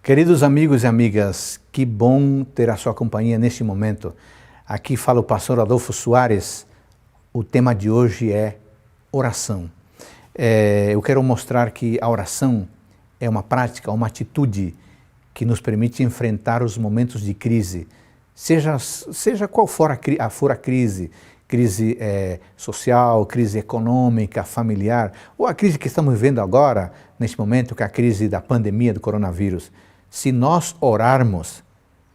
Queridos amigos e amigas, que bom ter a sua companhia neste momento. Aqui fala o pastor Adolfo Soares. O tema de hoje é oração. Eu quero mostrar que a oração é uma prática, uma atitude que nos permite enfrentar os momentos de crise, seja qual for a crise, crise social, crise econômica, familiar, ou a crise que estamos vivendo agora, neste momento, que é a crise da pandemia do coronavírus. Se nós orarmos,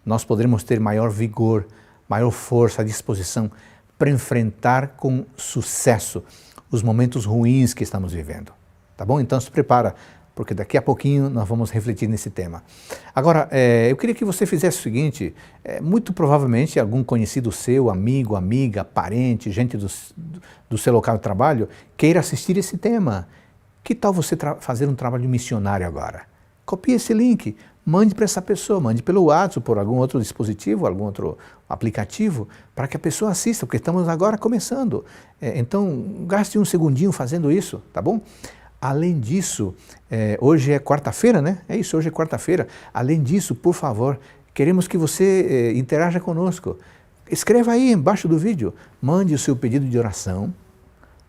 nós poderemos ter maior vigor, maior força, disposição para enfrentar com sucesso os momentos ruins que estamos vivendo. Tá bom? Então se prepara, porque daqui a pouquinho nós vamos refletir nesse tema. Agora, eu queria que você fizesse o seguinte, muito provavelmente algum conhecido seu, amigo, amiga, parente, gente do seu local de trabalho, queira assistir esse tema. Que tal você fazer um trabalho missionário agora? Copie esse link, mande para essa pessoa, mande pelo WhatsApp, por algum outro dispositivo, algum outro aplicativo, para que a pessoa assista, porque estamos agora começando. Então, gaste um segundinho fazendo isso, tá bom? Além disso, hoje é quarta-feira, né? É isso, hoje é quarta-feira. Além disso, por favor, queremos que você interaja conosco. Escreva aí embaixo do vídeo, mande o seu pedido de oração,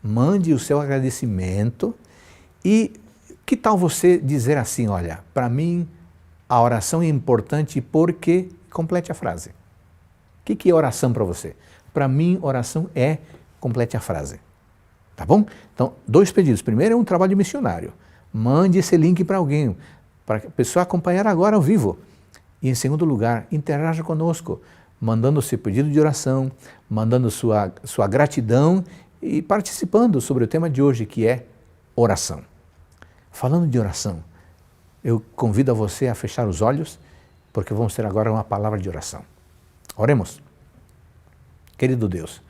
mande o seu agradecimento e que tal você dizer assim, olha, para mim a oração é importante porque... Complete a frase. O que é oração para você? Para mim, oração é... Complete a frase. Tá bom? Então, dois pedidos. Primeiro é um trabalho missionário. Mande esse link para alguém, para a pessoa acompanhar agora ao vivo. E em segundo lugar, interaja conosco, mandando o seu pedido de oração, mandando sua gratidão e participando sobre o tema de hoje, que é oração. Falando de oração, eu convido a você a fechar os olhos, porque vamos ter agora uma palavra de oração. Oremos. Querido Deus,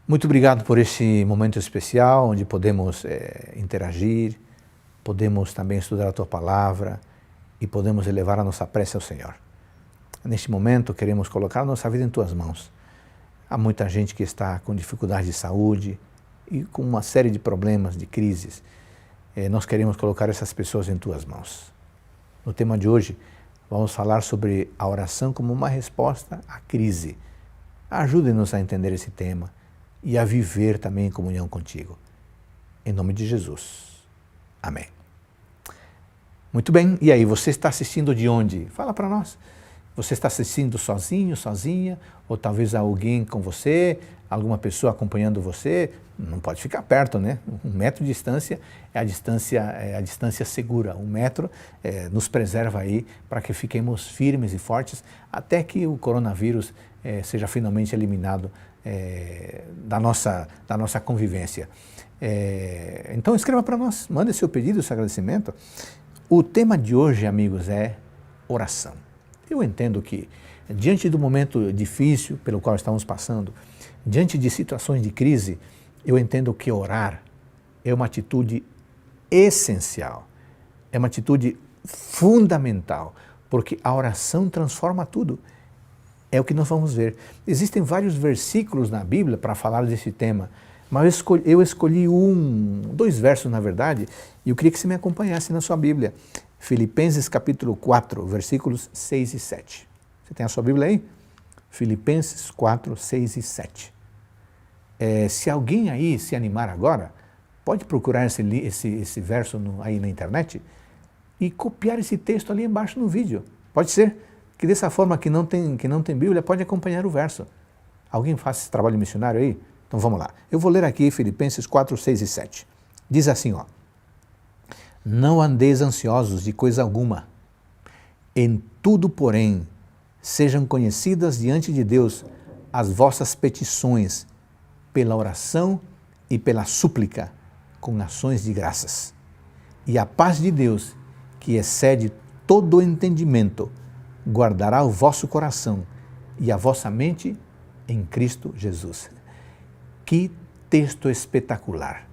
muito obrigado por este momento especial, onde podemos interagir, podemos também estudar a Tua Palavra e podemos elevar a nossa prece ao Senhor. Neste momento, queremos colocar a nossa vida em Tuas mãos. Há muita gente que está com dificuldade de saúde e com uma série de problemas, de crises. Nós queremos colocar essas pessoas em Tuas mãos. No tema de hoje, vamos falar sobre a oração como uma resposta à crise. Ajude-nos a entender esse tema e a viver também em comunhão contigo. Em nome de Jesus. Amém. Muito bem, e aí, você está assistindo de onde? Fala para nós. Você está assistindo sozinho, sozinha, ou talvez alguém com você, alguma pessoa acompanhando você? Não pode ficar perto, né? 1 metro de distância é a distância segura. 1 metro nos preserva aí para que fiquemos firmes e fortes até que o coronavírus seja finalmente eliminado da nossa convivência. Então escreva para nós, mande seu pedido, seu agradecimento. O tema de hoje, amigos, é oração. Eu entendo que, diante do momento difícil pelo qual estamos passando, diante de situações de crise, eu entendo que orar é uma atitude essencial, é uma atitude fundamental, porque a oração transforma tudo. É o que nós vamos ver. Existem vários versículos na Bíblia para falar desse tema, mas eu escolhi 2 versos, na verdade, e eu queria que você me acompanhasse na sua Bíblia. Filipenses capítulo 4, versículos 6 e 7. Você tem a sua Bíblia aí? Filipenses 4, 6 e 7. Se alguém aí se animar agora, pode procurar esse verso aí na internet e copiar esse texto ali embaixo no vídeo. Pode ser que dessa forma que não tem Bíblia, pode acompanhar o verso. Alguém faz esse trabalho missionário aí? Então vamos lá. Eu vou ler aqui Filipenses 4, 6 e 7. Diz assim, ó. Não andeis ansiosos de coisa alguma. Em tudo, porém, sejam conhecidas diante de Deus as vossas petições, pela oração e pela súplica, com ações de graças. E a paz de Deus, que excede todo o entendimento, guardará o vosso coração e a vossa mente em Cristo Jesus. Que texto espetacular!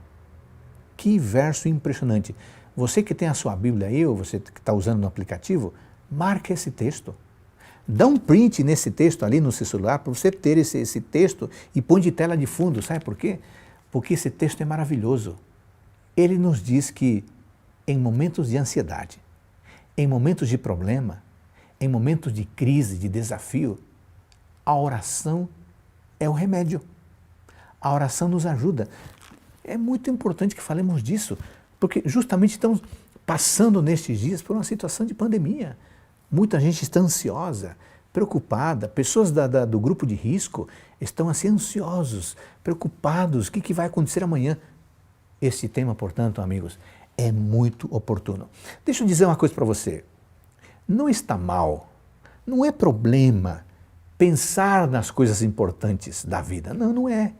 Que verso impressionante! Você que tem a sua Bíblia aí, ou você que está usando no aplicativo, marque esse texto. Dá um print nesse texto ali no seu celular para você ter esse texto e põe de tela de fundo. Sabe por quê? Porque esse texto é maravilhoso. Ele nos diz que em momentos de ansiedade, Em momentos de problema, em momentos de crise, de desafio, a oração é o remédio. A oração nos ajuda. É muito importante que falemos disso, porque justamente estamos passando nestes dias por uma situação de pandemia. Muita gente está ansiosa, preocupada, pessoas do grupo de risco estão assim ansiosos, preocupados, o que vai acontecer amanhã? Esse tema, portanto, amigos, é muito oportuno. Deixa eu dizer uma coisa para você. Não está mal, não é problema pensar nas coisas importantes da vida. Não, não é.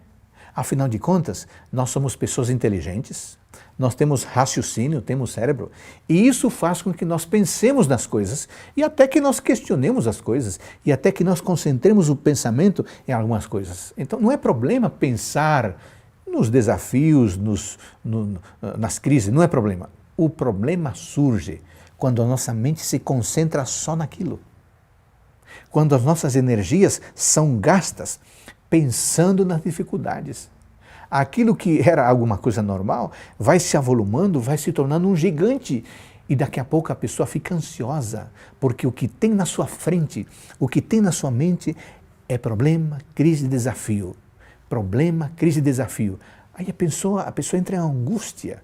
Afinal de contas, nós somos pessoas inteligentes, nós temos raciocínio, temos cérebro, e isso faz com que nós pensemos nas coisas e até que nós questionemos as coisas e até que nós concentremos o pensamento em algumas coisas. Então, não é problema pensar nos desafios, nas crises, não é problema. O problema surge quando a nossa mente se concentra só naquilo. Quando as nossas energias são gastas pensando nas dificuldades. Aquilo que era alguma coisa normal vai se avolumando, vai se tornando um gigante. E daqui a pouco a pessoa fica ansiosa, porque o que tem na sua frente, o que tem na sua mente é problema, crise e desafio. Problema, crise e desafio. Aí a pessoa entra em angústia,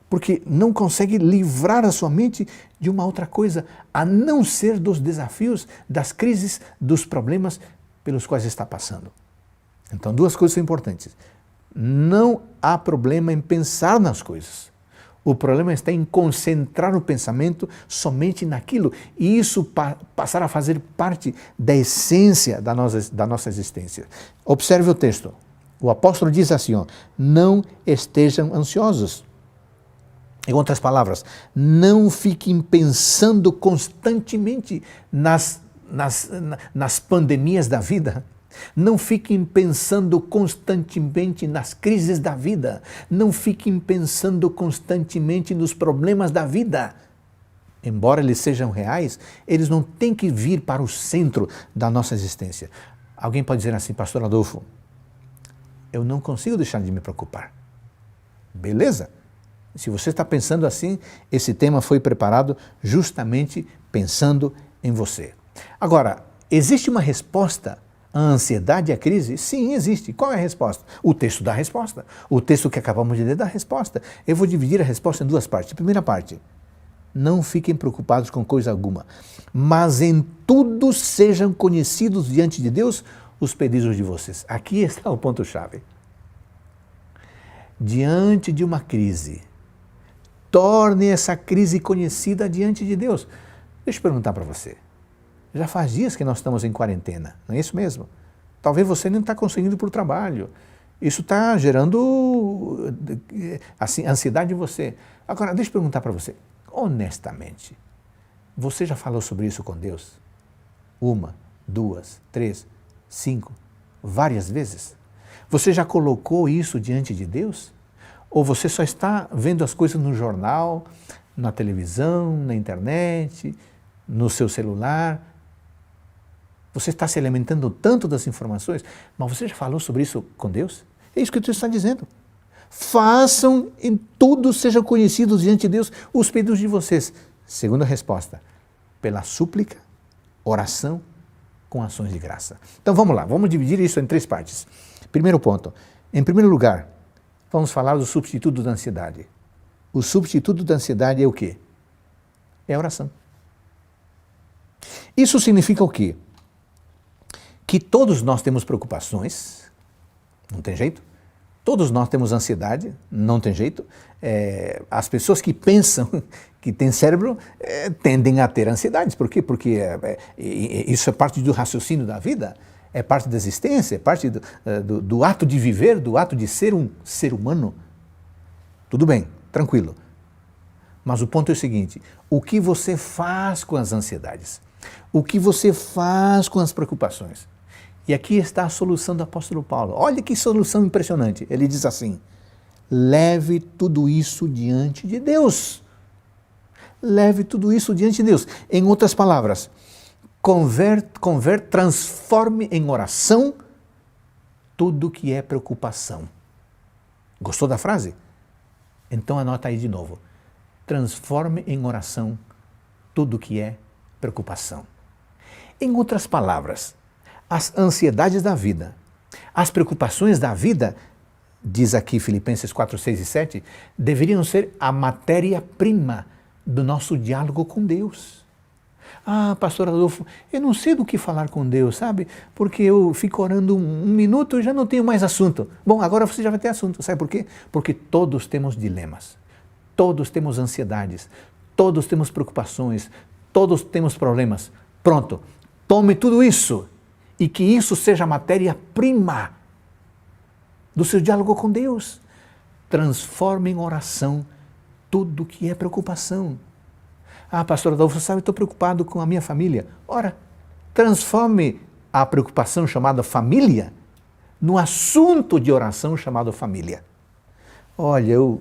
porque não consegue livrar a sua mente de uma outra coisa, a não ser dos desafios, das crises, dos problemas pelos quais está passando. Então, duas coisas são importantes. Não há problema em pensar nas coisas. O problema está em concentrar o pensamento somente naquilo e isso passar a fazer parte da essência da nossa existência. Observe o texto. O apóstolo diz assim, não estejam ansiosos. Em outras palavras, não fiquem pensando constantemente nas pandemias da vida. Não fiquem pensando constantemente nas crises da vida. Não fiquem pensando constantemente nos problemas da vida. Embora eles sejam reais, eles não têm que vir para o centro da nossa existência. Alguém pode dizer assim, pastor Adolfo, eu não consigo deixar de me preocupar. Beleza? Se você está pensando assim, esse tema foi preparado justamente pensando em você. Agora, existe uma resposta à ansiedade e à crise? Sim, existe. Qual é a resposta? O texto dá a resposta. O texto que acabamos de ler dá a resposta. Eu vou dividir a resposta em duas partes. A primeira parte, não fiquem preocupados com coisa alguma, mas em tudo sejam conhecidos diante de Deus os pedidos de vocês. Aqui está o ponto-chave. Diante de uma crise, torne essa crise conhecida diante de Deus. Deixa eu perguntar para você. Já faz dias que nós estamos em quarentena, não é isso mesmo? Talvez você não está conseguindo ir para o trabalho. Isso está gerando assim, ansiedade em você. Agora, deixa eu perguntar para você. Honestamente, você já falou sobre isso com Deus? 1, 2, 3, 5, várias vezes? Você já colocou isso diante de Deus? Ou você só está vendo as coisas no jornal, na televisão, na internet, no seu celular? Você está se alimentando tanto das informações, mas você já falou sobre isso com Deus? É isso que Deus está dizendo. Façam em tudo, sejam conhecidos diante de Deus os pedidos de vocês. Segunda resposta, pela súplica, oração, com ações de graça. Então vamos lá, vamos dividir isso em 3 partes. Primeiro ponto, em primeiro lugar, vamos falar do substituto da ansiedade. O substituto da ansiedade é o quê? É a oração. Isso significa o quê? Que todos nós temos preocupações, não tem jeito. Todos nós temos ansiedade, não tem jeito. As pessoas que pensam que têm cérebro tendem a ter ansiedades. Por quê? Porque isso é parte do raciocínio da vida, é parte da existência, é parte do ato de viver, do ato de ser um ser humano. Tudo bem, tranquilo. Mas o ponto é o seguinte, o que você faz com as ansiedades? O que você faz com as preocupações? E aqui está a solução do apóstolo Paulo. Olha que solução impressionante. Ele diz assim, leve tudo isso diante de Deus. Leve tudo isso diante de Deus. Em outras palavras, transforme em oração tudo que é preocupação. Gostou da frase? Então anota aí de novo. transforme em oração tudo que é preocupação. Em outras palavras, as ansiedades da vida, as preocupações da vida, diz aqui Filipenses 4, 6 e 7, deveriam ser a matéria-prima do nosso diálogo com Deus. Ah, pastor Adolfo, eu não sei do que falar com Deus, sabe? Porque eu fico orando um minuto e já não tenho mais assunto. Bom, agora você já vai ter assunto, sabe por quê? Porque todos temos dilemas, todos temos ansiedades, todos temos preocupações, todos temos problemas. Pronto, tome tudo isso e que isso seja a matéria-prima do seu diálogo com Deus. Transforme em oração tudo que é preocupação. Ah, pastor Adolfo, sabe, estou preocupado com a minha família. Ora, transforme a preocupação chamada família no assunto de oração chamado família. Olha, eu,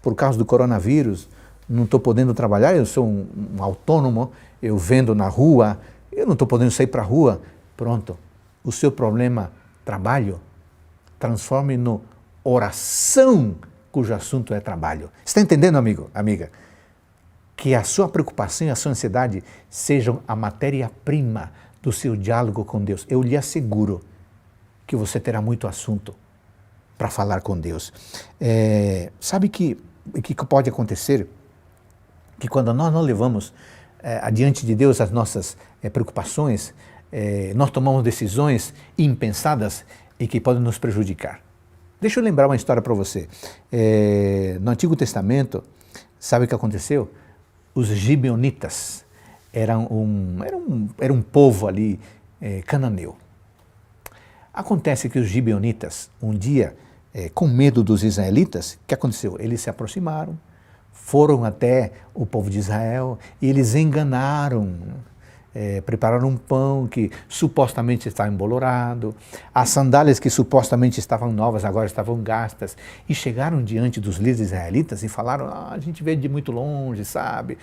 por causa do coronavírus, não estou podendo trabalhar, eu sou um autônomo, eu vendo na rua, eu não estou podendo sair para a rua. Pronto, o seu problema, trabalho, transforme no oração cujo assunto é trabalho. Está entendendo, amigo, amiga? Que a sua preocupação e a sua ansiedade sejam a matéria-prima do seu diálogo com Deus. Eu lhe asseguro que você terá muito assunto para falar com Deus. Sabe que pode acontecer? Que quando nós não levamos adiante de Deus as nossas preocupações, nós tomamos decisões impensadas e que podem nos prejudicar. Deixa eu lembrar uma história para você. No Antigo Testamento, sabe o que aconteceu? Os gibeonitas eram um povo ali cananeu. Acontece que os gibeonitas, um dia, com medo dos israelitas, o que aconteceu? Eles se aproximaram, foram até o povo de Israel e eles enganaram, prepararam um pão que supostamente estava embolorado, as sandálias que supostamente estavam novas agora estavam gastas, e chegaram diante dos líderes israelitas e falaram: a gente veio de muito longe, sabe?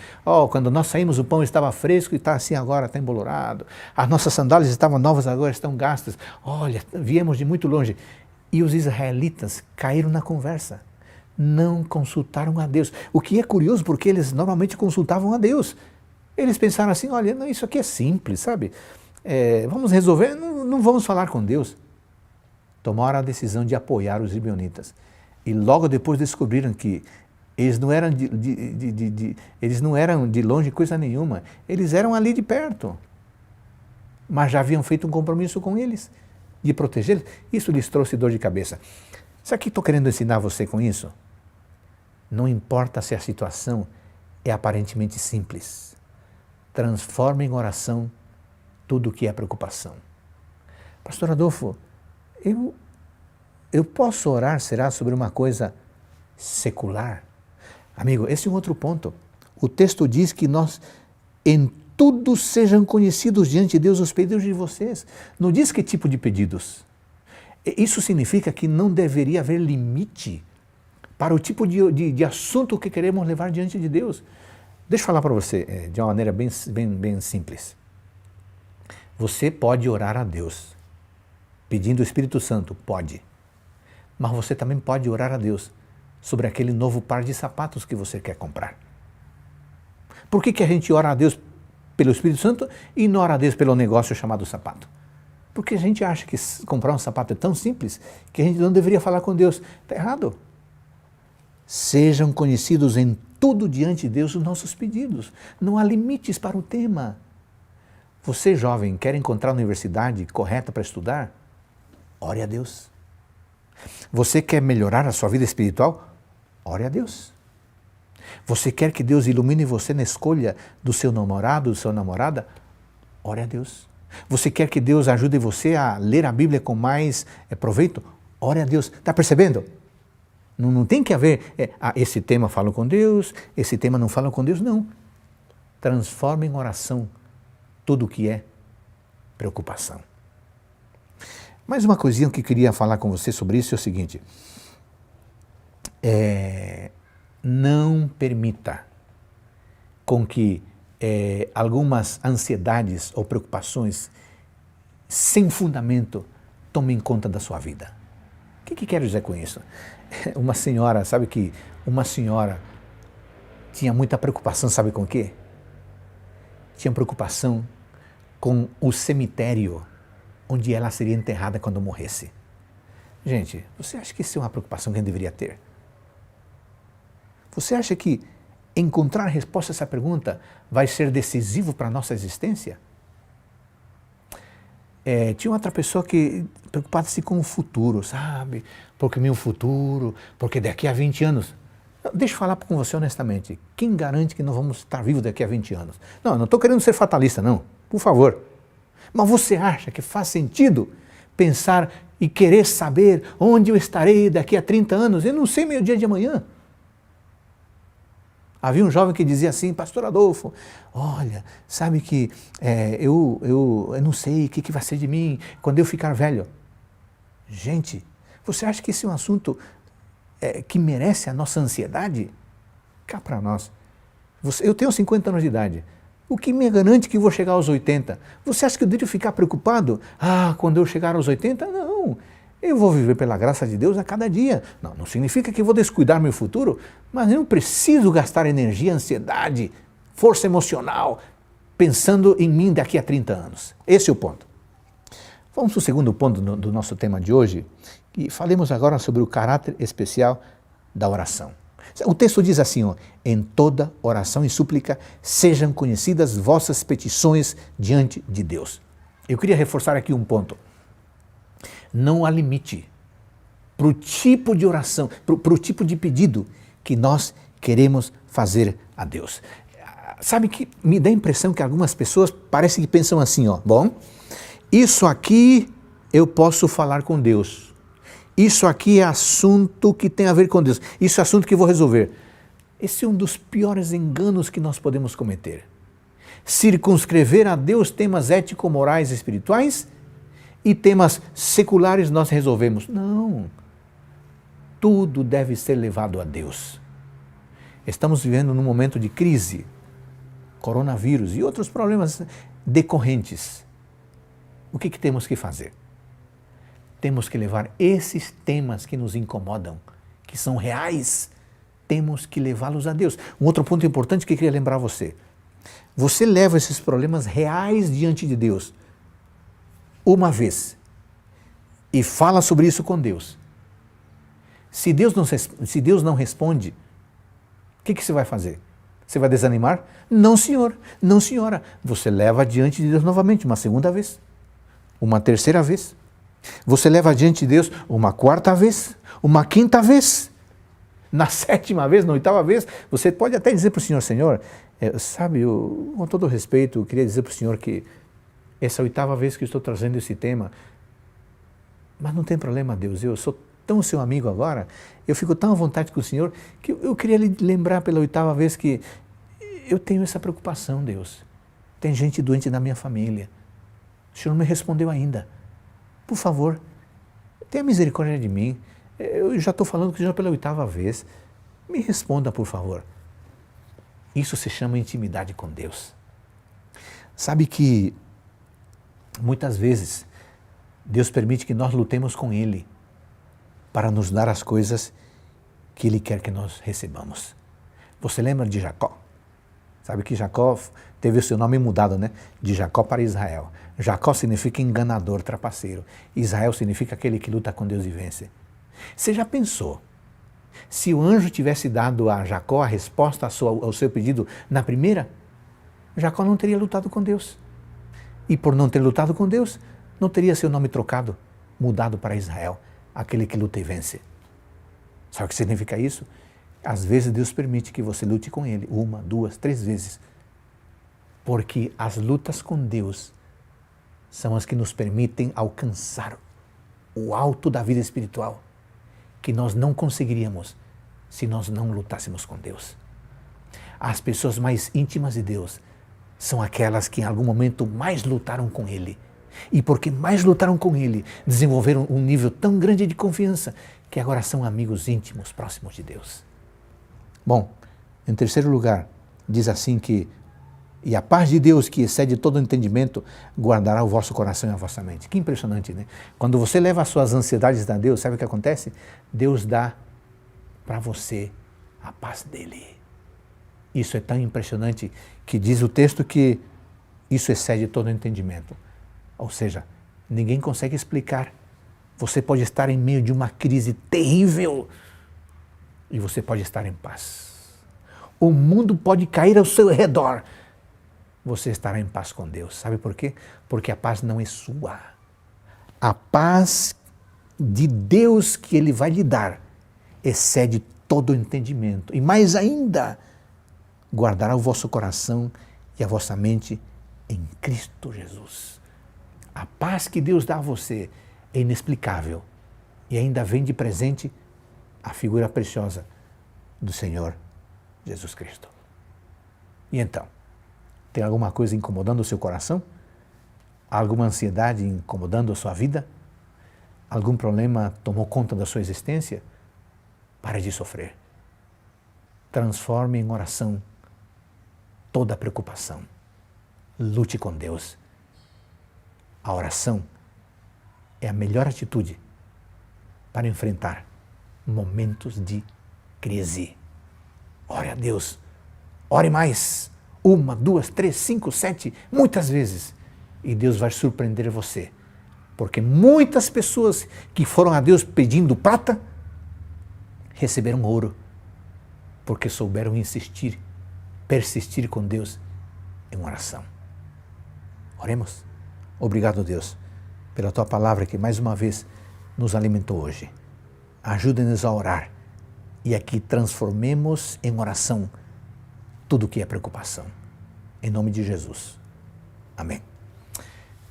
Quando nós saímos o pão estava fresco e está assim agora, está embolorado, as nossas sandálias estavam novas agora estão gastas, olha, viemos de muito longe. E os israelitas caíram na conversa, não consultaram a Deus, o que é curioso porque eles normalmente consultavam a Deus. Eles pensaram assim: olha, não, isso aqui é simples, sabe? Vamos resolver, não vamos falar com Deus. Tomaram a decisão de apoiar os gibeonitas. E logo depois descobriram que eles não eram eles não eram de longe coisa nenhuma, eles eram ali de perto. Mas já haviam feito um compromisso com eles, de protegê-los. Isso lhes trouxe dor de cabeça. Sabe o que estou querendo ensinar você com isso? Não importa se a situação é aparentemente simples. Transforme em oração tudo o que é preocupação. Pastor Adolfo, eu posso orar, será, sobre uma coisa secular? Amigo, esse é um outro ponto. O texto diz que nós, em tudo, sejam conhecidos diante de Deus os pedidos de vocês. Não diz que tipo de pedidos. Isso significa que não deveria haver limite para o tipo de assunto que queremos levar diante de Deus. Deixa eu falar para você de uma maneira bem simples. Você pode orar a Deus pedindo o Espírito Santo, pode. Mas você também pode orar a Deus sobre aquele novo par de sapatos que você quer comprar. Por que a gente ora a Deus pelo Espírito Santo e não ora a Deus pelo negócio chamado sapato? Porque a gente acha que comprar um sapato é tão simples que a gente não deveria falar com Deus. Está errado. Sejam conhecidos em tudo diante de Deus os nossos pedidos. Não há limites para o tema. Você, jovem, quer encontrar a universidade correta para estudar? Ore a Deus. Você quer melhorar a sua vida espiritual? Ore a Deus. Você quer que Deus ilumine você na escolha do seu namorado, da sua namorada? Ore a Deus. Você quer que Deus ajude você a ler a Bíblia com mais proveito? Ore a Deus. Está percebendo? Não tem que haver, esse tema fala com Deus, esse tema não fala com Deus, não. Transforme em oração tudo o que é preocupação. Mais uma coisinha que eu queria falar com você sobre isso é o seguinte. Não permita com que algumas ansiedades ou preocupações sem fundamento tomem conta da sua vida. O que quero dizer com isso? Uma senhora, sabe que uma senhora tinha muita preocupação, sabe com o quê? Tinha preocupação com o cemitério onde ela seria enterrada quando morresse. Gente, você acha que isso é uma preocupação que a gente deveria ter? Você acha que encontrar a resposta a essa pergunta vai ser decisivo para a nossa existência? Tinha outra pessoa que preocupava-se com o futuro, sabe? Porque meu futuro, porque daqui a 20 anos... Deixa eu falar com você honestamente, quem garante que não vamos estar vivos daqui a 20 anos? Não estou querendo ser fatalista, não, por favor. Mas você acha que faz sentido pensar e querer saber onde eu estarei daqui a 30 anos? Eu não sei meu dia de amanhã. Havia um jovem que dizia assim, pastor Adolfo, olha, sabe que eu não sei o que vai ser de mim quando eu ficar velho. Gente, você acha que esse é um assunto que merece a nossa ansiedade? Cá para nós. Eu tenho 50 anos de idade. O que me garante que vou chegar aos 80? Você acha que eu devo ficar preocupado? Quando eu chegar aos 80? Não. Eu vou viver pela graça de Deus a cada dia. Não significa que vou descuidar meu futuro, mas eu não preciso gastar energia, ansiedade, força emocional, pensando em mim daqui a 30 anos. Esse é o ponto. Vamos para o segundo ponto do nosso tema de hoje, e falemos agora sobre o caráter especial da oração. O texto diz assim, em toda oração e súplica sejam conhecidas vossas petições diante de Deus. Eu queria reforçar aqui um ponto. Não há limite para o tipo de oração, para o tipo de pedido que nós queremos fazer a Deus. Sabe que me dá a impressão que algumas pessoas parecem que pensam assim, bom, isso aqui eu posso falar com Deus. Isso aqui é assunto que tem a ver com Deus. Isso é assunto que eu vou resolver. Esse é um dos piores enganos que nós podemos cometer. Circunscrever a Deus temas ético-morais e espirituais e temas seculares nós resolvemos. Não. Tudo deve ser levado a Deus. Estamos vivendo num momento de crise, coronavírus e outros problemas decorrentes. O que temos que fazer? Temos que levar esses temas que nos incomodam, que são reais, temos que levá-los a Deus. Um outro ponto importante que eu queria lembrar você. Você leva esses problemas reais diante de Deus uma vez e fala sobre isso com Deus. Se Deus não responde, o que você vai fazer? Você vai desanimar? Não, senhor, não, senhora. Você leva diante de Deus novamente, uma segunda vez, uma terceira vez. Você leva adiante de Deus uma quarta vez, uma quinta vez, na sétima vez, na oitava vez, você pode até dizer para o Senhor, Senhor, sabe, com todo respeito, eu queria dizer para o Senhor que essa é a oitava vez que eu estou trazendo esse tema, mas não tem problema, Deus, eu sou tão seu amigo agora, eu fico tão à vontade com o Senhor, que eu queria lhe lembrar pela oitava vez que eu tenho essa preocupação, Deus. Tem gente doente na minha família, o Senhor não me respondeu ainda. Por favor, tenha misericórdia de mim. Eu já estou falando com o Senhor pela oitava vez. Me responda, por favor. Isso se chama intimidade com Deus. Sabe que muitas vezes Deus permite que nós lutemos com Ele para nos dar as coisas que Ele quer que nós recebamos. Você lembra de Jacó? Sabe que Jacó teve o seu nome mudado, né? De Jacó para Israel. Jacó significa enganador, trapaceiro. Israel significa aquele que luta com Deus e vence. Você já pensou? Se o anjo tivesse dado a Jacó a resposta ao seu pedido na primeira, Jacó não teria lutado com Deus. E por não ter lutado com Deus, não teria seu nome trocado, mudado para Israel, aquele que luta e vence. Sabe o que significa isso? Às vezes Deus permite que você lute com Ele, 1, 2, 3 vezes. Porque as lutas com Deus são as que nos permitem alcançar o alto da vida espiritual, que nós não conseguiríamos se nós não lutássemos com Deus. As pessoas mais íntimas de Deus são aquelas que em algum momento mais lutaram com Ele. E porque mais lutaram com Ele, desenvolveram um nível tão grande de confiança que agora são amigos íntimos, próximos de Deus. Bom, em terceiro lugar, diz assim que e a paz de Deus, que excede todo entendimento, guardará o vosso coração e a vossa mente. Que impressionante, né? Quando você leva as suas ansiedades a Deus, sabe o que acontece? Deus dá para você a paz dele. Isso é tão impressionante que diz o texto que isso excede todo entendimento. Ou seja, ninguém consegue explicar. Você pode estar em meio de uma crise terrível e você pode estar em paz. O mundo pode cair ao seu redor. Você estará em paz com Deus. Sabe por quê? Porque a paz não é sua. A paz de Deus que Ele vai lhe dar excede todo o entendimento. E mais ainda, guardará o vosso coração e a vossa mente em Cristo Jesus. A paz que Deus dá a você é inexplicável e ainda vem de presente a figura preciosa do Senhor Jesus Cristo. E então, tem alguma coisa incomodando o seu coração? Alguma ansiedade incomodando a sua vida? Algum problema tomou conta da sua existência? Pare de sofrer. Transforme em oração toda a preocupação. Lute com Deus. A oração é a melhor atitude para enfrentar momentos de crise. Ore a Deus. Ore mais. 1, 2, 3, 5, 7, muitas vezes. E Deus vai surpreender você. Porque muitas pessoas que foram a Deus pedindo prata, receberam ouro. Porque souberam insistir, persistir com Deus em oração. Oremos. Obrigado, Deus, pela Tua palavra que mais uma vez nos alimentou hoje. Ajude-nos a orar e aqui transformemos em oração tudo o que é preocupação. Em nome de Jesus. Amém.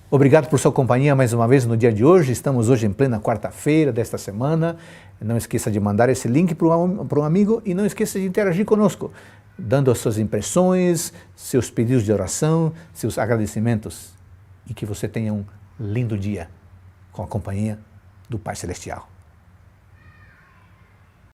Obrigado por sua companhia mais uma vez no dia de hoje. Estamos hoje em plena quarta-feira desta semana. Não esqueça de mandar esse link para um amigo e não esqueça de interagir conosco, dando as suas impressões, seus pedidos de oração, seus agradecimentos. E que você tenha um lindo dia com a companhia do Pai Celestial.